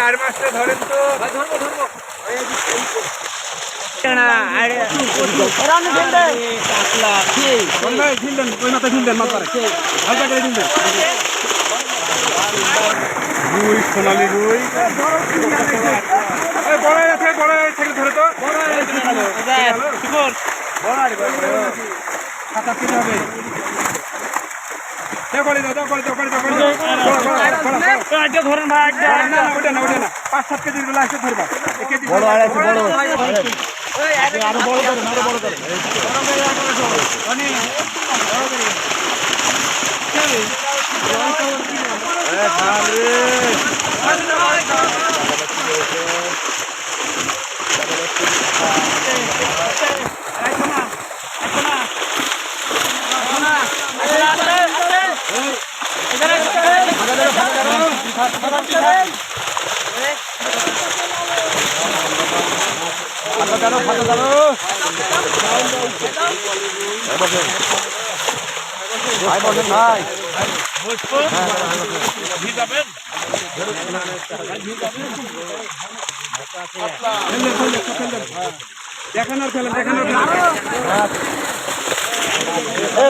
আর মাছটা ধরেন তো, ধরবো রুই, সোনালি রুই বড় আছে, বড় থেকে ধরে তো সাঁতার কেটে হবে। ধরেন ভাই, ওটা না 5-7 কেজি আসতে ধরবা।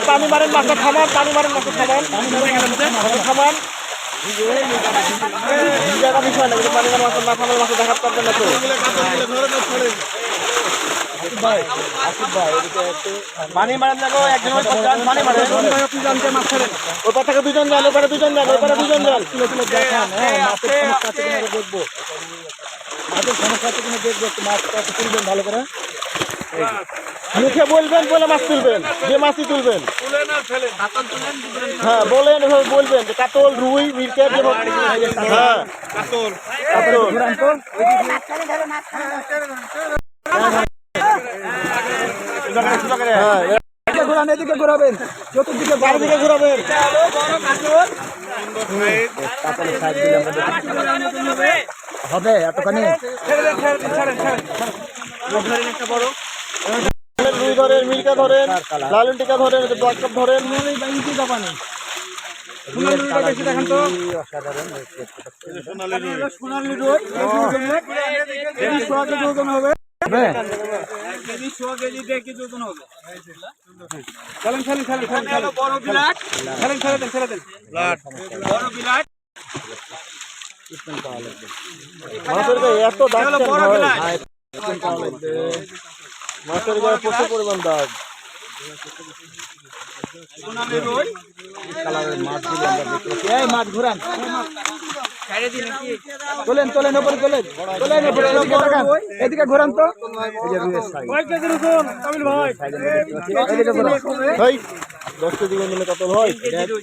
পানি মারেন, মাছটা থামান, পানি মারেন, মাছটা থামান, থামান। বিষয় না, পানি মারেন, মাছ না থামালে মাছ দেখাতে পারবেন না তো। পানি মারেন দেখো, একজন পানি মারেন, ওই পর থেকে 2 জন যান, ওপারে 2 জন যান, ওপারে 2 জন যান। দেখবো মাছের সমস্যা কিনে দেখবো, একটু মাছটা তুলবেন ভালো করে, মুখে বলবেন, বলে মাছ তুলবেন, যে মাছই তুলবেন। হ্যাঁ বলেন, এভাবে বলবেন যে কাতল, রুই, মিরকেট, হ্যাঁ কাতল, এদিকে ঘোরাবেন, চতুর্দিকে চারিদিকে ঘোরাবেন। হবে এতখানি রুই ধরেন, মিরকা ধরেন, লালন টিকা ধরেন, ব্ল্যাক কাপ ধরেন। দেখেন তো সোনালি রুই হবে, বড় বিরাট এত দাম, মাছের গায়ে প্রচুর পরিমাণ দাম। মাছ ঘুরান, তোলেন ওপরে, তোলেন এদিকে ঘোরান তো। ভাই 10 কেজি ওজনের কাতল হয়,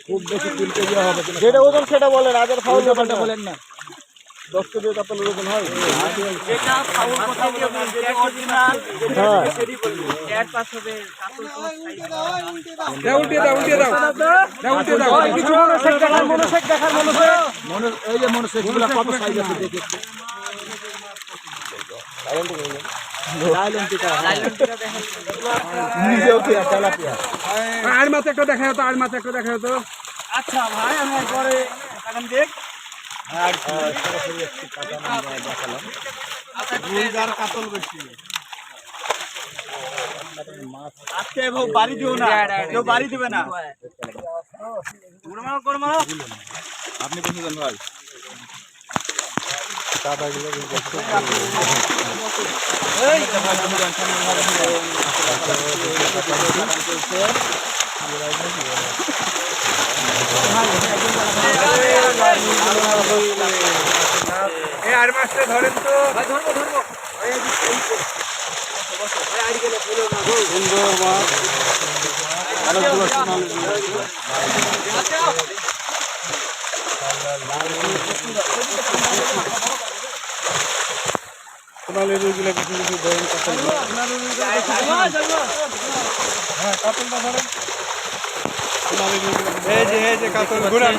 খুব বেশি 3 কেজি হবে, যেটা ওজন সেটা বলেন, আগের ফাউল ব্যাপারটা বলেন না। 10 কেজি কাতলের ওজন হয়। আর মাছ একটা দেখা হতো, আর মাছ একটা দেখা হতো। আচ্ছা ভাই, আমি একবারে দেখ কাতল বেশি আজকে বাড়ি দিও না, কেউ বাড়ি দিবে না। আপনি বেশি জন ভাই আর মাছটা ধরেন তো, ধরবো সুন্দর মাছ, সোনালি রুইগুলো কিছু কিছু ধরেন, কাতলটা ধরেন, সোনালি রুইগুলো এই যে কাতল ঘুরান,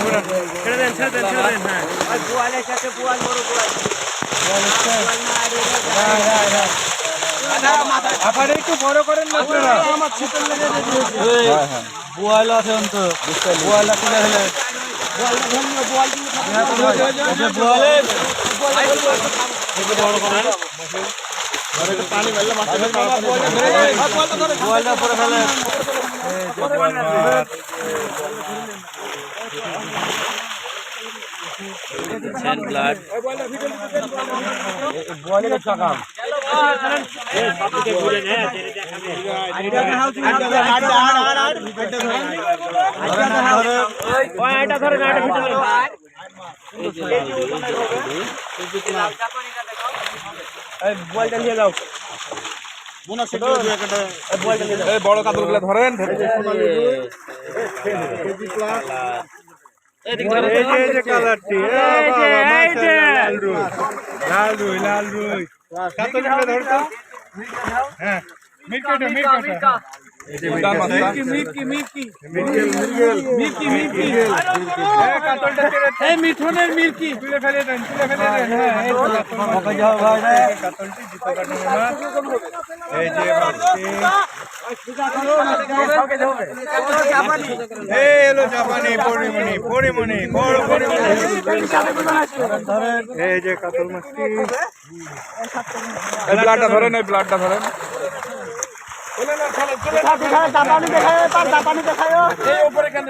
ছেড়ে দেন। হ্যাঁ বোয়ালের সাথে বোয়াল, বড় বোয়াল, আপনারা একটু বড় করেন না, আমার ছিটল লেগে বোয়াল আছে অন্ত, বোয়াল তুলে হলে পানি ফেললে মাছ পরে ফেলে ব্লাড বড় কাতল গুলা ধরেন লাল রুই কাতল গুলা ধরতো হ্যাঁ মিঠুনের মিল্কি তুলে ফেলে দেন এই যে জাপানি পরিমণি বড় পরিমণি এই যে কাতল মাছটি ব্লাডটা ধরেন ওই ব্লাডটা ধরেন জাপানি দেখায় এই উপরে কেন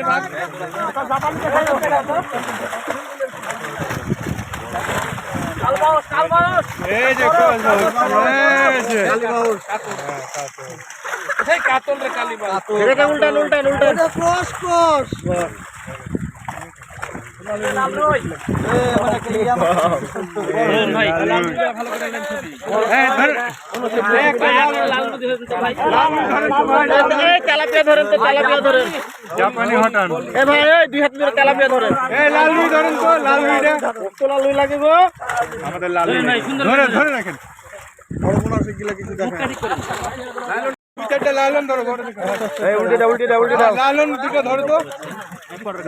জাপানি দেখায় এই যে কাতল রে কালীবাউস উল্টান ক্রস জাপানি হটান ভাই 2 হাত ধরে তেলাপিয়া ধরেন লাল রুই ধরেন তো লাল রুই লাগে গো আমাদের লাল রুই ধরে রাখেন বড় বড় আছে গিলা কিছু দেখেন দুইটা লালন ধরো এই উল্টে লালন দুটো ধরো তো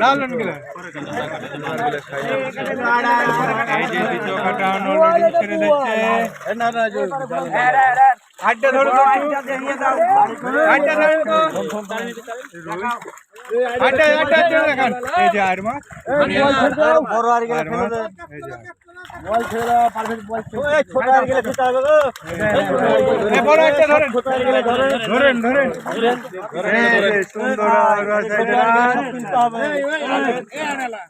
লালন গিলা এই যে দুটো কাটানো ছেড়ে দিচ্ছে না আড্ডা ধরো তো আড্ডা ধরো তো আড্ডা ধরে রাখেন এই যে আর মাছ বড় আর গেলে ফেলে দে এই যে বল ছেড়ে পারফেক্ট বল এই ছোট আর গেলে ফেলতে হবে গো এই বড় একটা ধরেন ছোট আর গেলে ধরেন এই সুন্দর আর সব কিনতে হবে এই আনালা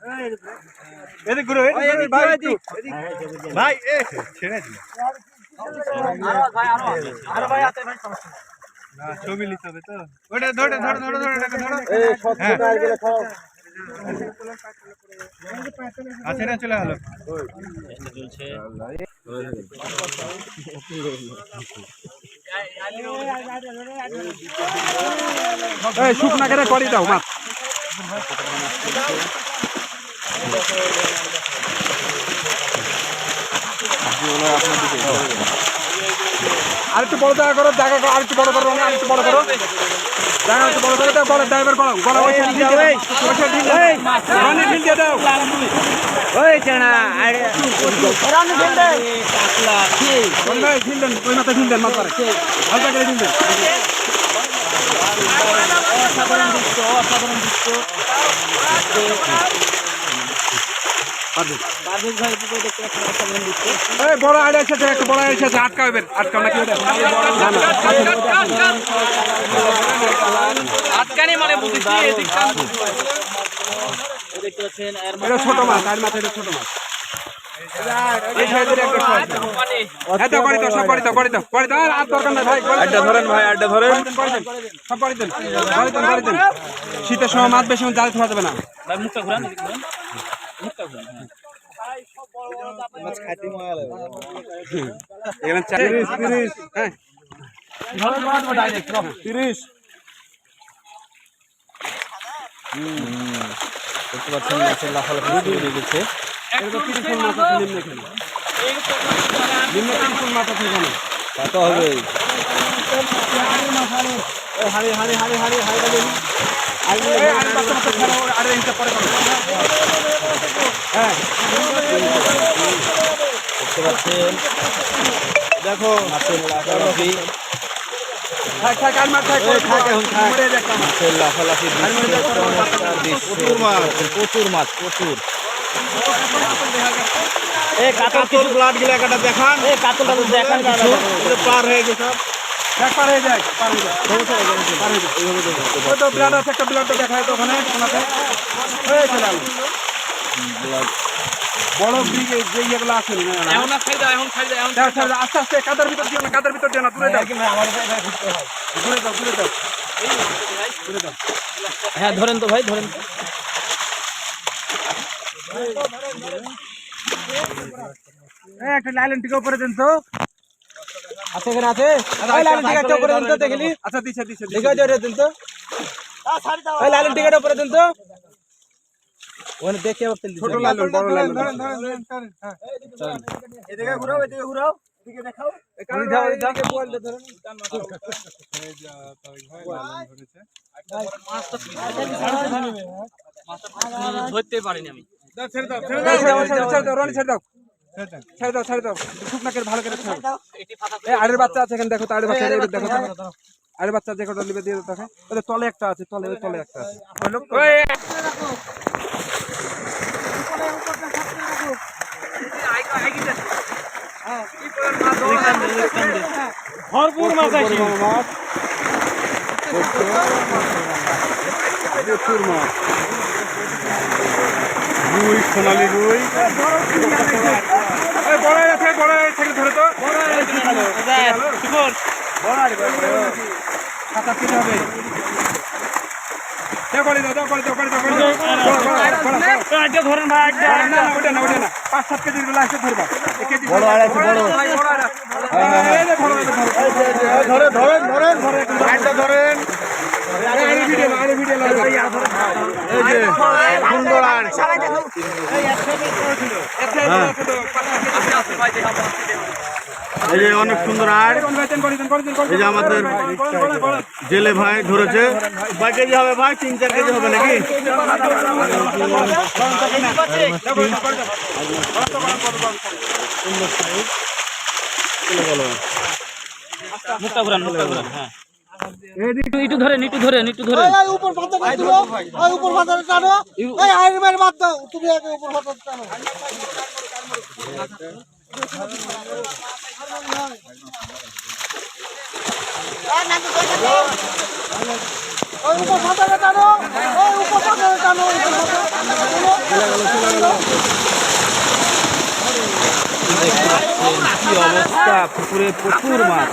এদিক ঘুরো ভাই এ ছেড়ে দিন আর ভাই আছে ভাই সমস্যা না ছবি নিতে হবে তো ওটা ধরো এই সব ছোট আর গেলে খাও আছে না চলে গেল চলছে এই শুকনা করে করি দাও মাছ আরেকটু বড় জায়গা করো আরেকটু বড় করো আরেকটু বড় করো জায়গা একটু বড় করে দাও বড় ড্রাইভার করো গলা ওই ঢিল দাও ওই চেনা আরে রানি ঢিল দে টাকলা কোন ভাই ঢিল দেন ওই মাথা ঢিল দেন মাথা হালকা করে ঢিল দেন অসাধারণ দৃশ্য বড় আড়াই সাথে একটু বড় আড়াই সাথে আটকাবেন আটকাও নাকি আটকানি মানে বুঝেছি এটা ছোট মাছ আর মাছ এটা ছোট মাছ এই সাইডের একটা শট এটা করে দাও আর দরকার নাই ভাই আড্ডা ধরেন সব করে দেন শীতের সময় মাছ বেশি জাল খাওয়া যাবে না ভাই মুখটা ঘুরান মুখটা ঘুরান ভাই সব বড় মাছ খাইতে মজা লাগে এখানে 30 হ্যাঁ ভালো মাছ ডাইরেক্ট 30 দেখতে পাচ্ছেন মাছের লাফালাফি শুরু হয়ে গেছে এরকম 30 ফুল মাছ আছে নিম্নে 30 ফুল মাছ আছে এখানে কত হবে হাড়ি আরে ইনটা পরে করো হ্যাঁ দেখতে পাচ্ছেন দেখো মাছের লাফালাফি প্রচুর মাছ প্রচুর। কাতল ব্লাড গিলা কাটা দেখান, কাতলটা দেখান পার হয়ে গেছে পার হয়ে যায় ওই তো ব্লাড আছে, একটা ব্লাডটা দেখায় তো ওখানে হয়ে চলে গেল বড় ব্রিগ যে ইয়েগুলো আছে আস্তে আস্তে কাদার ভিতর দিও না, কাদার ভিতর দিও না, দূরে দাও। হ্যাঁ ধরেন তো ভাই, ধরেন। একটা লাইলেন টিকে উপরে দেন তো। আছে এখানে আছে, ওই লাইন টিকেটটা উপরে দেন তো দেখলি। আচ্ছা দিছে দেখো জোরে দেন তো, ওই লাইন টিকেট উপরে দেন তো। ওখানে দেখে আবার তেল ছোট লাইলেন, বড় লাইলেন ধরেন হ্যাঁ এদিকে ঘুরাও, দিকে দেখাও। এদিকে বলটা ধরেন। ধরতে পারিনি আমি। ছেড়ে দাও শুকনাকে ভালো করে ছেড়ে দাও। এই আড়ের বাচ্চা আছে এখানে, দেখো তো আড়ের বাচ্চা, দেখো আড়ের বাচ্চা যে কটা লিবে দিয়ে দেখো, ওদের তলে একটা আছে, তলে একটা আছে। ভরপুর মাছ আছে, প্রচুর মাছ, রুই, সোনালি রুই, বড় আছে, ধরে তো সাঁতার কেটে হবে। ধরেন ভাই, ওটা না 5-7 কেজি লাস্টে ধরবা। ধরেন এই যে অনেক সুন্দর আর এই যে আমাদের জেলে ভাই ধরেছে। কয় কেজি হবে ভাই? 3-4 কেজি হবে নাকি? মুখটা ঘুরান, হ্যাঁ একটু ধরেন, উপর পাতাটা তুলো, ওই উপর পাতাটা টানো, এই আইরমের বাদ দাও, তুমি আগে উপর পাতাটা টানো। ওই উপর পাতাটা টানো, কি অবস্থা, পুকুরে প্রচুর মাছ।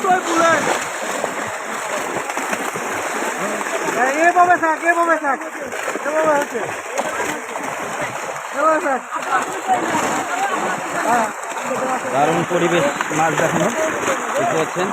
দারুণ পরিবেশ মাছ দেখানো, দেখতে পাচ্ছেন।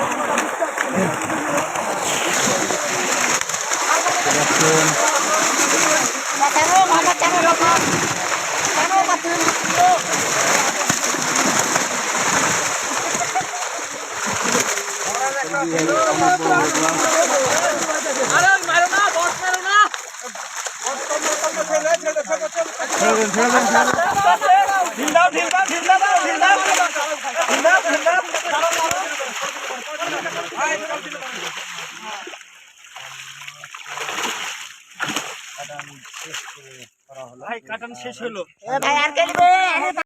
কাটান শেষ হলো।